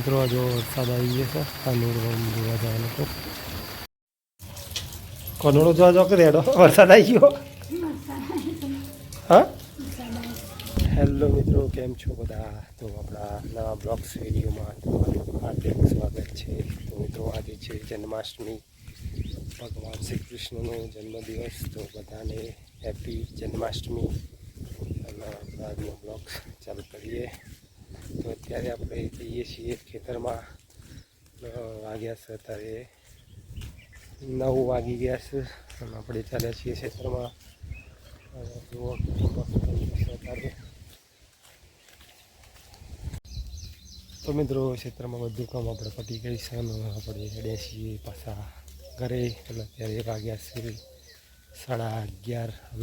મિત્રો જો વરસાદ આવી ગયો છે કાનૂર જોવા જવાનો તો કોનોડો જોવા જાવ કે રેડો વરસાદ આવી ગયો હા હેલો મિત્રો કેમ છો બધા તો આપણા નવા બ્લોગ્સ વિડીયોમાં તમારું હાર્દિક સ્વાગત છે તો મિત્રો આજે છે જન્માષ્ટમી ભગવાન શ્રી કૃષ્ણનો જન્મદિવસ તો બધાને હેપી જન્માષ્ટમી અને આજનો બ્લોગ ચાલુ કરીએ તો અત્યારે આપણે જઈએ છીએ ખેતરમાં વાગ્યા છે અત્યારે 9 વાગી ગયા છે અને આપણે ચાલ્યા છીએ ખેતરમાં જુઓ અત્યારે તો મિત્રો ક્ષેત્રમાં બધું કામ આપણે પતી ગઈ છે અને આપણે હેડ્યા છીએ પાછા ઘરે અને અત્યારે વાગ્યા છે 11:30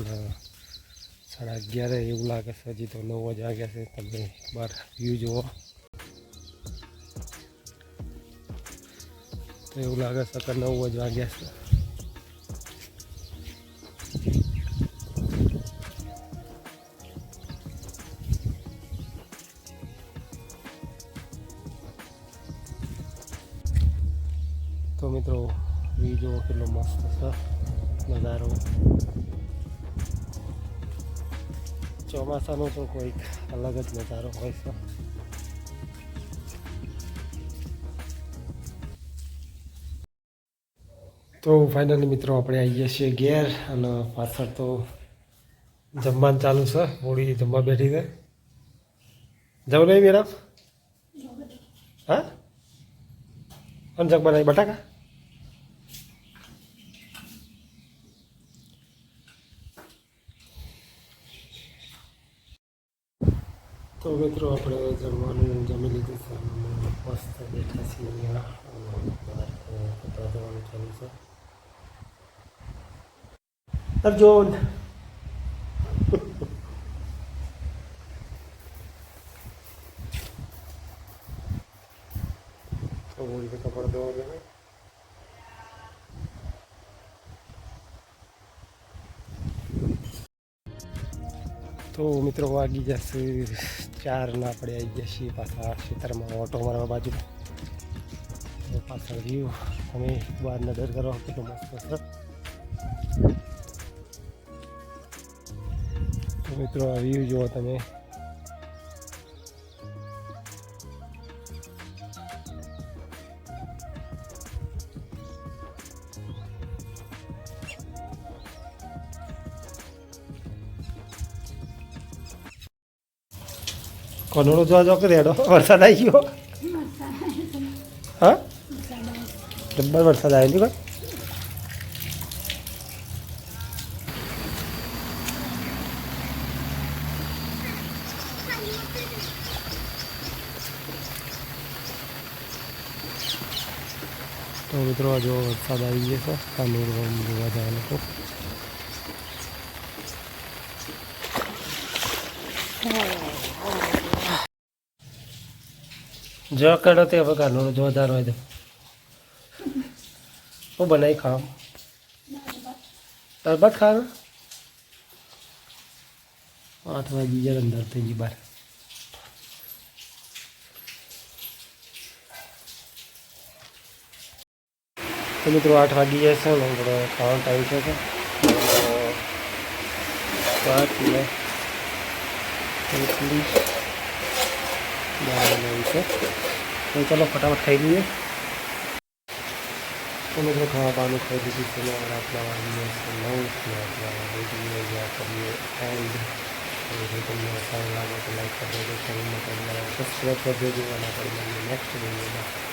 અને 11:30 એવું લાગે છે હજી તો 9 જ વાગ્યા છે તમે બહાર વ્યૂ જુઓ તો એવું લાગે છે કે 9 જ વાગ્યા છે તો મિત્રો વ્યૂ જુઓ કેટલો મસ્ત છે નજારો ચોમાસાનો તો કોઈક અલગ જ નજારો હોય છે તો ફાઇનલી મિત્રો આપણે આવી ગયા છીએ ઘેર અને પાછળ તો જમવાનું ચાલુ છે હોળી જમવા બેઠી છે જવું નહીં મેરા હા અને જગ બનાવી બટાકા તો મિત્રો આપણે જમવાનું જમી લીધું છે મસ્ત બેઠા છીએ અહીંયા કપડાં ધોવાનું ચાલુ છે અર્જુન તો બોલ કે કપડાં ધોવા ગમે તો મિત્રો વાગી જશે 4 ને આપણે આવી ગયા છીએ પાછા ખેતરમાં ઓટો મારવા બાજુ પાછળ વ્યૂ તમે બહાર નજર કરો કેટલું મસ્ત છે તો મિત્રો આ વ્યૂ જુઓ તમે કોનોડો જોવા જાવ કે રેડો વરસાદ આવી ગયો હા જબ્બર વરસાદ આવ્યો નહીં તો મિત્રો જો વરસાદ આવી ગયો છે કાનૂર જોવા જવાનું તો જો કરો તે હવે કાનૂર જોરદાર હોય તો હું બનાવી ખાવ તરબત ખાવાનું 8 વાગી જાય અંદર થઈ ગઈ બહાર તો મિત્રો 8 વાગી જાય છે ને આપણે ખાવાનો ટાઈમ છે તો ચાલો ફટાફટ ખાઈ લઈએ તો મિત્રો ખાવા પાવાનું ખાઈ દીધું છે આપણા વાગી જાય છે 9 કરીએ એન્ડ તમને સારું લાગે તો લાઈક કરી દેજો ચેનલમાં સબસ્ક્રાઈબ કરી દેજો અને આપણે નેક્સ્ટ વિડીયોમાં